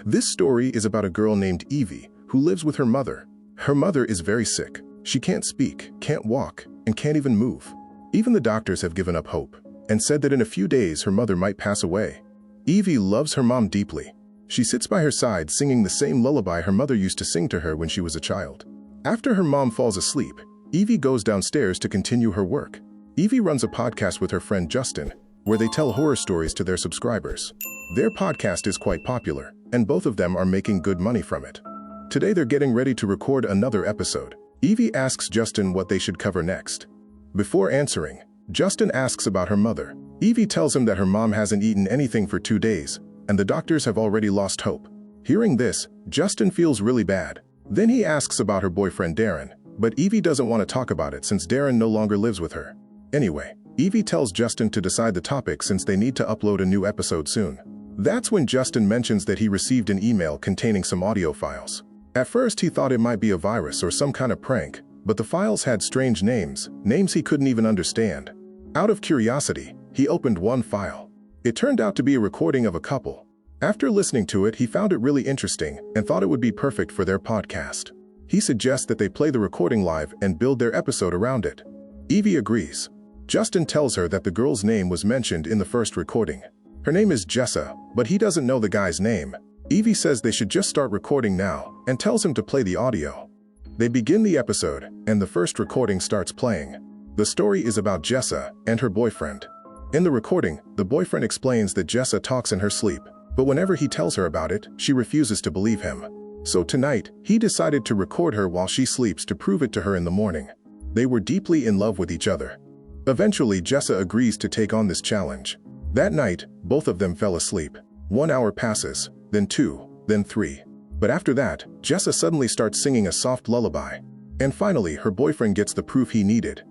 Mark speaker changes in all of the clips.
Speaker 1: This story is about a girl named Evie who lives with her mother. Her mother is very sick. She can't speak, can't walk, and can't even move. Even the doctors have given up hope and said that in a few days her mother might pass away. Evie loves her mom deeply. She sits by her side singing the same lullaby her mother used to sing to her when she was a child. After her mom falls asleep, Evie goes downstairs to continue her work. Evie runs a podcast with her friend Justin, where they tell horror stories to their subscribers. Their podcast is quite popular, and both of them are making good money from it. Today they're getting ready to record another episode. Evie asks Justin what they should cover next. Before answering, Justin asks about her mother. Evie tells him that her mom hasn't eaten anything for 2 days, and the doctors have already lost hope. Hearing this, Justin feels really bad. Then he asks about her boyfriend Darren, but Evie doesn't want to talk about it since Darren no longer lives with her. Anyway, Evie tells Justin to decide the topic since they need to upload a new episode soon. That's when Justin mentions that he received an email containing some audio files. At first he thought it might be a virus or some kind of prank, but the files had strange names he couldn't even understand. Out of curiosity, he opened one file. It turned out to be a recording of a couple. After listening to it, he found it really interesting and thought it would be perfect for their podcast. He suggests that they play the recording live and build their episode around it. Evie agrees. Justin tells her that the girl's name was mentioned in the first recording. Her name is Jessa, but he doesn't know the guy's name. Evie says they should just start recording now and tells him to play the audio. They begin the episode, and the first recording starts playing. The story is about Jessa and her boyfriend. In the recording, the boyfriend explains that Jessa talks in her sleep, but whenever he tells her about it, she refuses to believe him. So tonight, he decided to record her while she sleeps to prove it to her in the morning. They were deeply in love with each other. Eventually, Jessa agrees to take on this challenge. That night, both of them fell asleep. 1 hour passes, then 2, then 3. But after that, Jessa suddenly starts singing a soft lullaby. And finally, her boyfriend gets the proof he needed.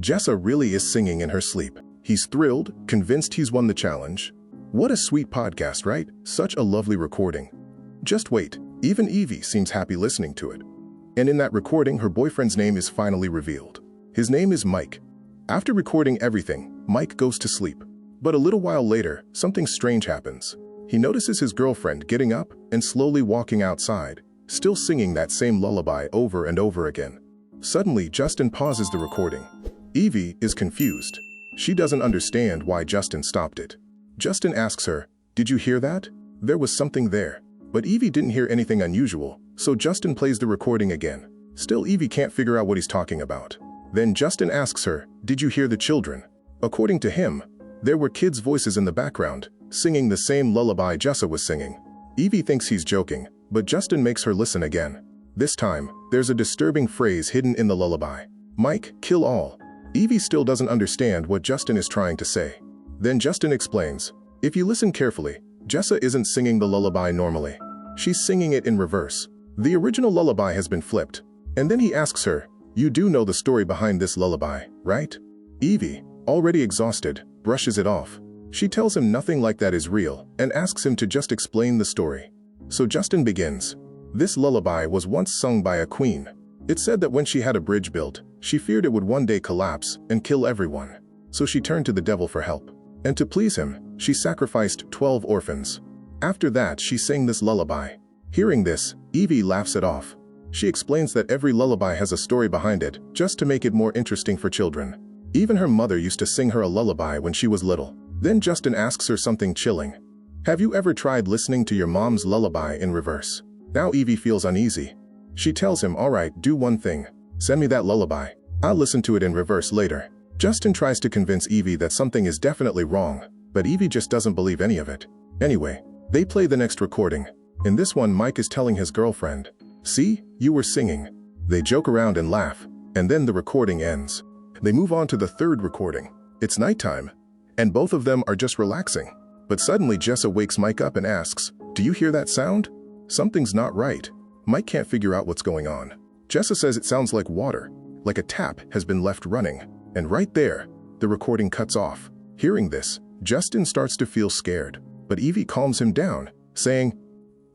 Speaker 1: Jessa really is singing in her sleep. He's thrilled, convinced he's won the challenge. What a sweet podcast, right? Such a lovely recording. Just wait, even Evie seems happy listening to it. And in that recording, her boyfriend's name is finally revealed. His name is Mike. After recording everything, Mike goes to sleep. But a little while later, something strange happens. He notices his girlfriend getting up and slowly walking outside, still singing that same lullaby over and over again. Suddenly, Justin pauses the recording. Evie is confused. She doesn't understand why Justin stopped it. Justin asks her, "Did you hear that?" There was something there. But Evie didn't hear anything unusual, so Justin plays the recording again. Still, Evie can't figure out what he's talking about. Then Justin asks her, "Did you hear the children?" According to him, there were kids' voices in the background, singing the same lullaby Jessa was singing. Evie thinks he's joking, but Justin makes her listen again. This time, there's a disturbing phrase hidden in the lullaby. "Mike, kill all." Evie still doesn't understand what Justin is trying to say. Then Justin explains, "If you listen carefully, Jessa isn't singing the lullaby normally. She's singing it in reverse. The original lullaby has been flipped." And then he asks her, "You do know the story behind this lullaby, right?" Evie, already exhausted, brushes it off. She tells him nothing like that is real and asks him to just explain the story. So Justin begins. This lullaby was once sung by a queen. It said that when she had a bridge built, she feared it would one day collapse and kill everyone. So she turned to the devil for help. And to please him, she sacrificed 12 orphans. After that, she sang this lullaby. Hearing this, Evie laughs it off. She explains that every lullaby has a story behind it, just to make it more interesting for children. Even her mother used to sing her a lullaby when she was little. Then Justin asks her something chilling. "Have you ever tried listening to your mom's lullaby in reverse?" Now Evie feels uneasy. She tells him, "All right, do one thing. Send me that lullaby. I'll listen to it in reverse later." Justin tries to convince Evie that something is definitely wrong, but Evie just doesn't believe any of it. Anyway, they play the next recording. In this one, Mike is telling his girlfriend, "See, you were singing." They joke around and laugh, and then the recording ends. They move on to the third recording. It's nighttime, and both of them are just relaxing. But suddenly Jessa wakes Mike up and asks, "Do you hear that sound?" Something's not right. Mike can't figure out what's going on. Jessa says it sounds like water, like a tap has been left running. And right there, the recording cuts off. Hearing this, Justin starts to feel scared, but Evie calms him down, saying,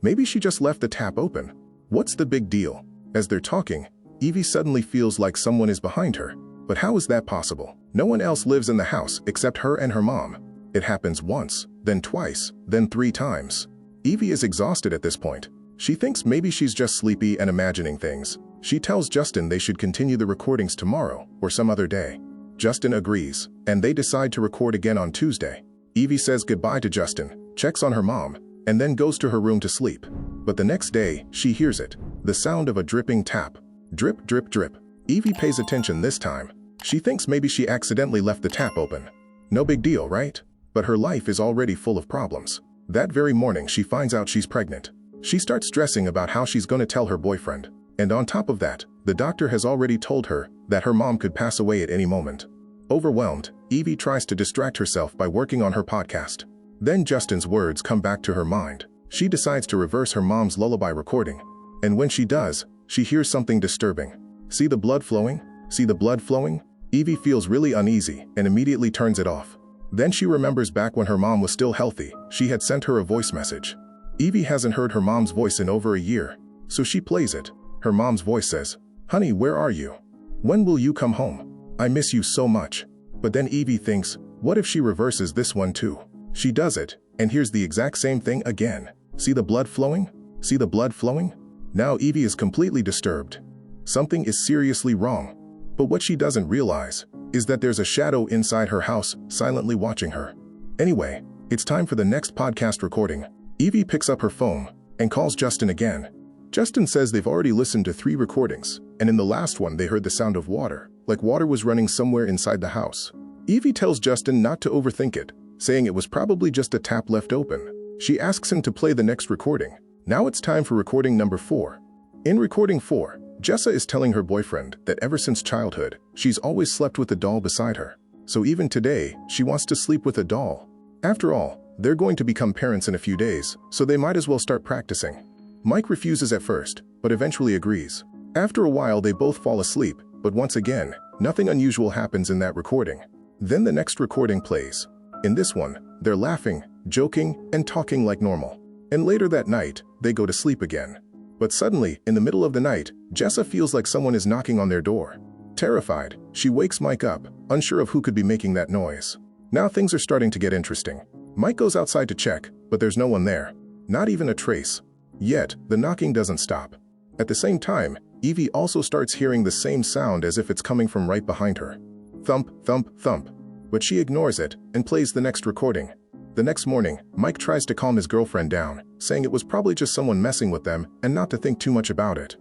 Speaker 1: "Maybe she just left the tap open. What's the big deal?" As they're talking, Evie suddenly feels like someone is behind her. But how is that possible? No one else lives in the house except her and her mom. It happens once, then twice, then 3 times. Evie is exhausted at this point. She thinks maybe she's just sleepy and imagining things. She tells Justin they should continue the recordings tomorrow or some other day. Justin agrees, and they decide to record again on Tuesday. Evie says goodbye to Justin, checks on her mom, and then goes to her room to sleep. But the next day, she hears it, the sound of a dripping tap. Drip, drip, drip. Evie pays attention this time. She thinks maybe she accidentally left the tap open. No big deal, right? But her life is already full of problems. That very morning, she finds out she's pregnant. She starts stressing about how she's going to tell her boyfriend. And on top of that, the doctor has already told her that her mom could pass away at any moment. Overwhelmed, Evie tries to distract herself by working on her podcast. Then Justin's words come back to her mind. She decides to reverse her mom's lullaby recording. And when she does, she hears something disturbing. See the blood flowing? See the blood flowing? Evie feels really uneasy and immediately turns it off. Then she remembers back when her mom was still healthy, she had sent her a voice message. Evie hasn't heard her mom's voice in over a year, so she plays it. Her mom's voice says, "Honey, where are you? When will you come home? I miss you so much." But then Evie thinks, what if she reverses this one too? She does it, and hears the exact same thing again. See the blood flowing? See the blood flowing? Now Evie is completely disturbed. Something is seriously wrong. But what she doesn't realize is that there's a shadow inside her house silently watching her. Anyway, it's time for the next podcast recording. Evie picks up her phone and calls Justin again. Justin says they've already listened to 3 recordings, and in the last one they heard the sound of water, like water was running somewhere inside the house. Evie tells Justin not to overthink it, saying it was probably just a tap left open. She asks him to play the next recording. Now it's time for recording number 4. In recording 4, Jessa is telling her boyfriend that ever since childhood, she's always slept with a doll beside her. So even today, she wants to sleep with a doll. After all, they're going to become parents in a few days, so they might as well start practicing. Mike refuses at first, but eventually agrees. After a while, they both fall asleep, but once again, nothing unusual happens in that recording. Then the next recording plays. In this one, they're laughing, joking, and talking like normal. And later that night, they go to sleep again. But suddenly, in the middle of the night, Jessa feels like someone is knocking on their door. Terrified, she wakes Mike up, unsure of who could be making that noise. Now things are starting to get interesting. Mike goes outside to check, but there's no one there. Not even a trace. Yet, the knocking doesn't stop. At the same time, Evie also starts hearing the same sound as if it's coming from right behind her. Thump, thump, thump. But she ignores it and plays the next recording. The next morning, Mike tries to calm his girlfriend down, saying it was probably just someone messing with them and not to think too much about it.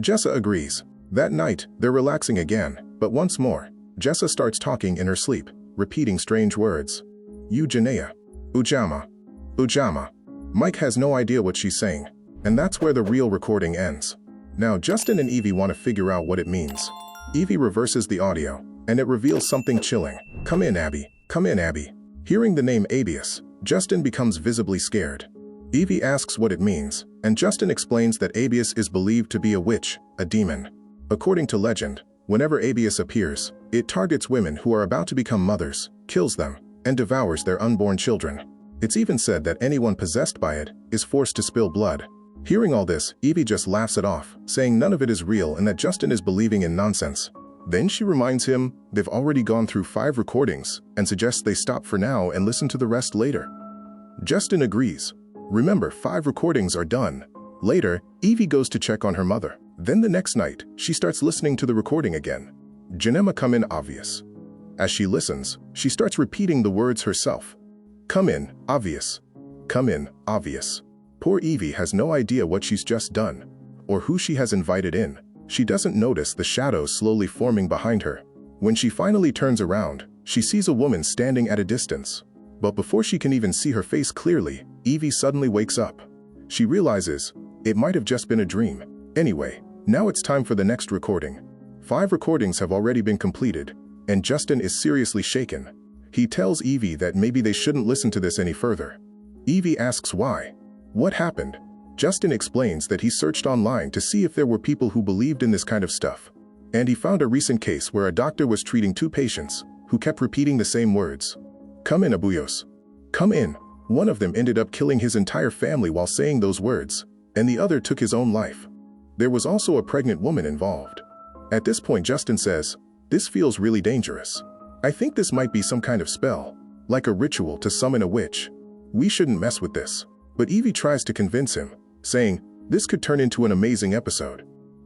Speaker 1: Jessa agrees. That night, they're relaxing again, but once more, Jessa starts talking in her sleep, repeating strange words. Eugenea. Ujama. Ujama. Mike has no idea what she's saying, and that's where the real recording ends. Now Justin and Evie want to figure out what it means. Evie reverses the audio, and it reveals something chilling. Come in, Abby. Come in, Abby. Hearing the name Abius, Justin becomes visibly scared. Evie asks what it means, and Justin explains that Abius is believed to be a witch, a demon. According to legend, whenever Abius appears, it targets women who are about to become mothers, kills them, and devours their unborn children. It's even said that anyone possessed by it is forced to spill blood. Hearing all this, Evie just laughs it off, saying none of it is real and that Justin is believing in nonsense. Then she reminds him they've already gone through 5 recordings and suggests they stop for now and listen to the rest later. Justin agrees. Remember, 5 recordings are done. Later, Evie goes to check on her mother. Then the next night, she starts listening to the recording again. Janema come in obvious. As she listens, she starts repeating the words herself. Come in, obvious. Come in, obvious. Poor Evie has no idea what she's just done, or who she has invited in. She doesn't notice the shadows slowly forming behind her. When she finally turns around, she sees a woman standing at a distance. But before she can even see her face clearly, Evie suddenly wakes up. She realizes it might have just been a dream. Anyway, now it's time for the next recording. 5 recordings have already been completed, and Justin is seriously shaken. He tells Evie that maybe they shouldn't listen to this any further. Evie asks why. What happened? Justin explains that he searched online to see if there were people who believed in this kind of stuff. And he found a recent case where a doctor was treating 2 patients who kept repeating the same words. Come in, Abuyos. Come in. One of them ended up killing his entire family while saying those words, and the other took his own life. There was also a pregnant woman involved. At this point, Justin says, this feels really dangerous. I think this might be some kind of spell, like a ritual to summon a witch. We shouldn't mess with this. But Evie tries to convince him, saying, "This could turn into an amazing episode.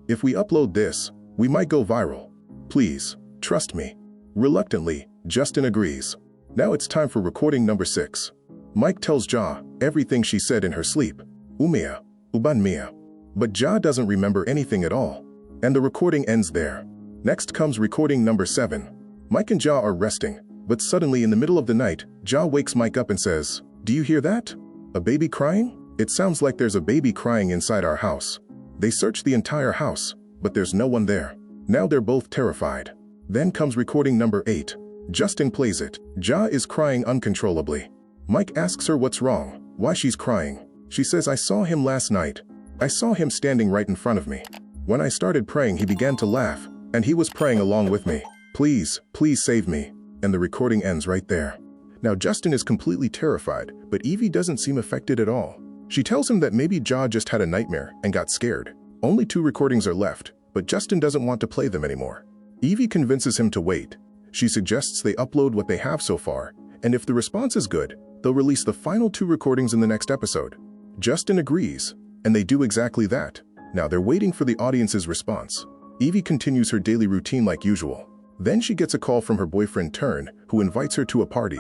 Speaker 1: If we upload this, we might go viral. Please, trust me." Reluctantly, Justin agrees. Now it's time for recording number 6. Mike tells Ja everything she said in her sleep. Umia, uban mia. But Ja doesn't remember anything at all. And the recording ends there. Next comes recording number 7. Mike and Ja are resting, but suddenly in the middle of the night, Ja wakes Mike up and says, "Do you hear that? A baby crying? It sounds like there's a baby crying inside our house." They search the entire house, but there's no one there. Now they're both terrified. Then comes recording number 8. Justin plays it. Ja is crying uncontrollably. Mike asks her what's wrong, why she's crying. She says, "I saw him last night. I saw him standing right in front of me. When I started praying, he began to laugh, and he was praying along with me. Please, please save me." And the recording ends right there. Now Justin is completely terrified, but Evie doesn't seem affected at all. She tells him that maybe Ja just had a nightmare and got scared. Only 2 recordings are left, but Justin doesn't want to play them anymore. Evie convinces him to wait. She suggests they upload what they have so far, and if the response is good, they'll release the final 2 recordings in the next episode. Justin agrees, and they do exactly that. Now they're waiting for the audience's response. Evie continues her daily routine like usual. Then she gets a call from her boyfriend Turn, who invites her to a party.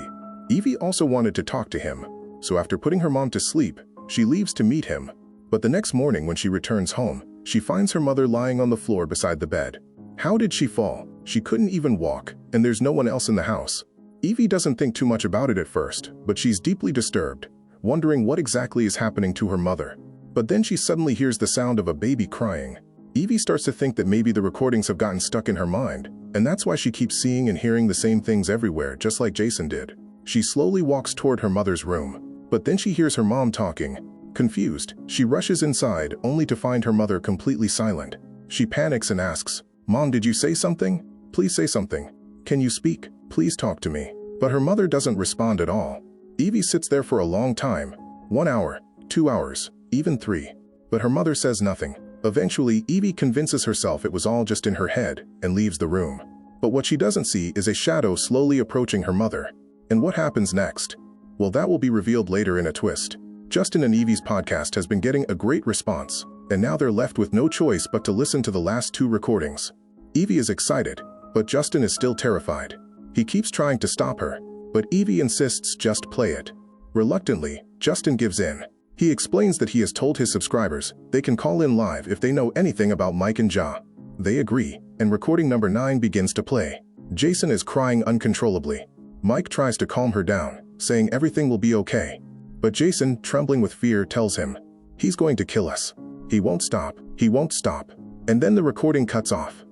Speaker 1: Evie also wanted to talk to him, so after putting her mom to sleep, she leaves to meet him. But the next morning when she returns home, she finds her mother lying on the floor beside the bed. How did she fall? She couldn't even walk, and there's no one else in the house. Evie doesn't think too much about it at first, but she's deeply disturbed, wondering what exactly is happening to her mother. But then she suddenly hears the sound of a baby crying. Evie starts to think that maybe the recordings have gotten stuck in her mind, and that's why she keeps seeing and hearing the same things everywhere, just like Jason did. She slowly walks toward her mother's room, but then she hears her mom talking. Confused, she rushes inside, only to find her mother completely silent. She panics and asks, "Mom, did you say something? Please say something. Can you speak? Please talk to me." But her mother doesn't respond at all. Evie sits there for a long time, 1 hour, 2 hours, even 3. But her mother says nothing. Eventually, Evie convinces herself it was all just in her head and leaves the room. But what she doesn't see is a shadow slowly approaching her mother. And what happens next? Well, that will be revealed later in a twist. Justin and Evie's podcast has been getting a great response, and now they're left with no choice but to listen to the last 2 recordings. Evie is excited, but Justin is still terrified. He keeps trying to stop her, but Evie insists just play it. Reluctantly, Justin gives in. He explains that he has told his subscribers they can call in live if they know anything about Mike and Ja. They agree, and recording number 9 begins to play. Jason is crying uncontrollably. Mike tries to calm her down, saying everything will be okay. But Jason, trembling with fear, tells him, "He's going to kill us. He won't stop. He won't stop." And then the recording cuts off.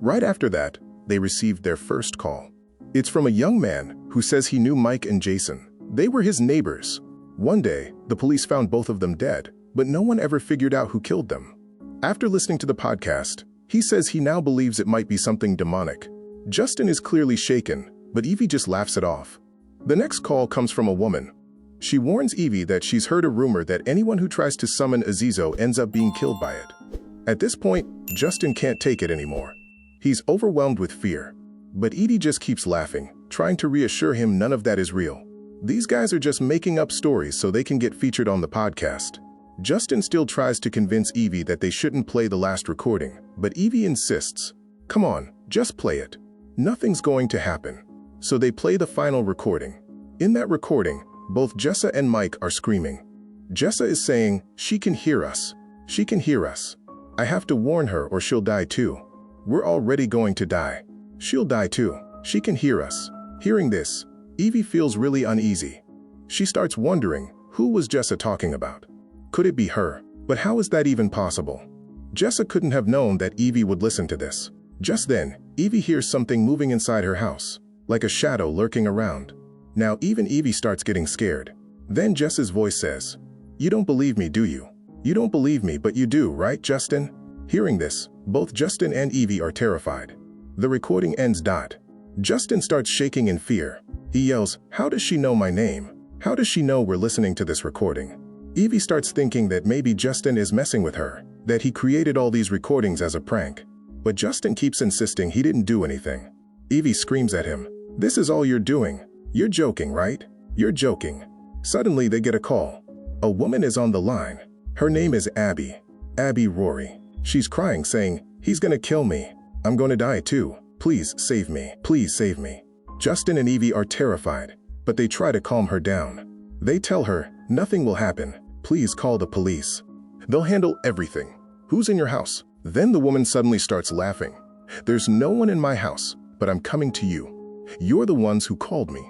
Speaker 1: Right after that, they received their first call. It's from a young man who says he knew Mike and Jason. They were his neighbors. One day, the police found both of them dead, but no one ever figured out who killed them. After listening to the podcast, he says he now believes it might be something demonic. Justin is clearly shaken, but Evie just laughs it off. The next call comes from a woman. She warns Evie that she's heard a rumor that anyone who tries to summon Azizo ends up being killed by it. At this point, Justin can't take it anymore. He's overwhelmed with fear. But Evie just keeps laughing, trying to reassure him none of that is real. These guys are just making up stories so they can get featured on the podcast. Justin still tries to convince Evie that they shouldn't play the last recording, but Evie insists, "Come on, just play it. Nothing's going to happen." So they play the final recording. In that recording, both Jessa and Mike are screaming. Jessa is saying, "She can hear us. She can hear us. I have to warn her or she'll die too. We're already going to die. She'll die too. She can hear us." Hearing this, Evie feels really uneasy. She starts wondering, who was Jessa talking about? Could it be her? But how is that even possible? Jessa couldn't have known that Evie would listen to this. Just then, Evie hears something moving inside her house, like a shadow lurking around. Now even Evie starts getting scared. Then Jessa's voice says, "You don't believe me, do you? You don't believe me, but you do, right, Justin?" Hearing this, both Justin and Evie are terrified. The recording ends. Justin starts shaking in fear. He yells, "How does she know my name? How does she know we're listening to this recording?" Evie starts thinking that maybe Justin is messing with her, that he created all these recordings as a prank. But Justin keeps insisting he didn't do anything. Evie screams at him, "This is all you're doing. You're joking, right? You're joking." Suddenly they get a call. A woman is on the line. Her name is Abby. Abby Rory. She's crying, saying, "He's gonna kill me. I'm gonna die too. Please save me. Please save me." Justin and Evie are terrified, but they try to calm her down. They tell her, "Nothing will happen. Please call the police. They'll handle everything. Who's in your house?" Then the woman suddenly starts laughing. "There's no one in my house, but I'm coming to you. You're the ones who called me.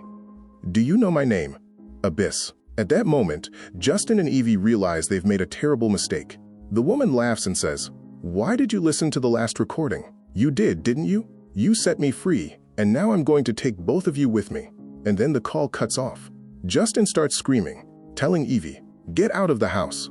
Speaker 1: Do you know my name?" Abyss. At that moment, Justin and Evie realize they've made a terrible mistake. The woman laughs and says, "Why did you listen to the last recording? You did, didn't you? You set me free, and now I'm going to take both of you with me." And then the call cuts off. Justin starts screaming, telling Evie, "Get out of the house.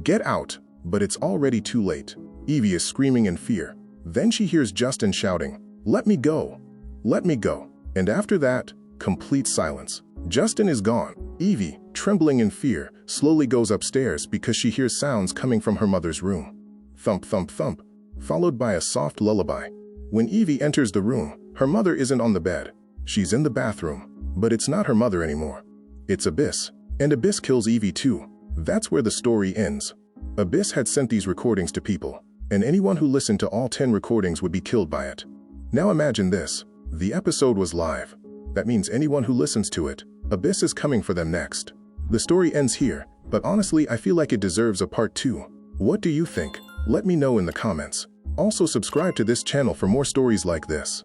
Speaker 1: Get out," but it's already too late. Evie is screaming in fear. Then she hears Justin shouting, "Let me go. Let me go." And after that, complete silence. Justin is gone. Evie, trembling in fear, slowly goes upstairs because she hears sounds coming from her mother's room. Thump, thump, thump, followed by a soft lullaby. When Evie enters the room, her mother isn't on the bed. She's in the bathroom, but it's not her mother anymore. It's Abyss, and Abyss kills Evie too. That's where the story ends. Abyss had sent these recordings to people, and anyone who listened to all 10 recordings would be killed by it. Now imagine this. The episode was live. That means anyone who listens to it, Abyss is coming for them next. The story ends here, but honestly I feel like it deserves a part 2. What do you think? Let me know in the comments. Also subscribe to this channel for more stories like this.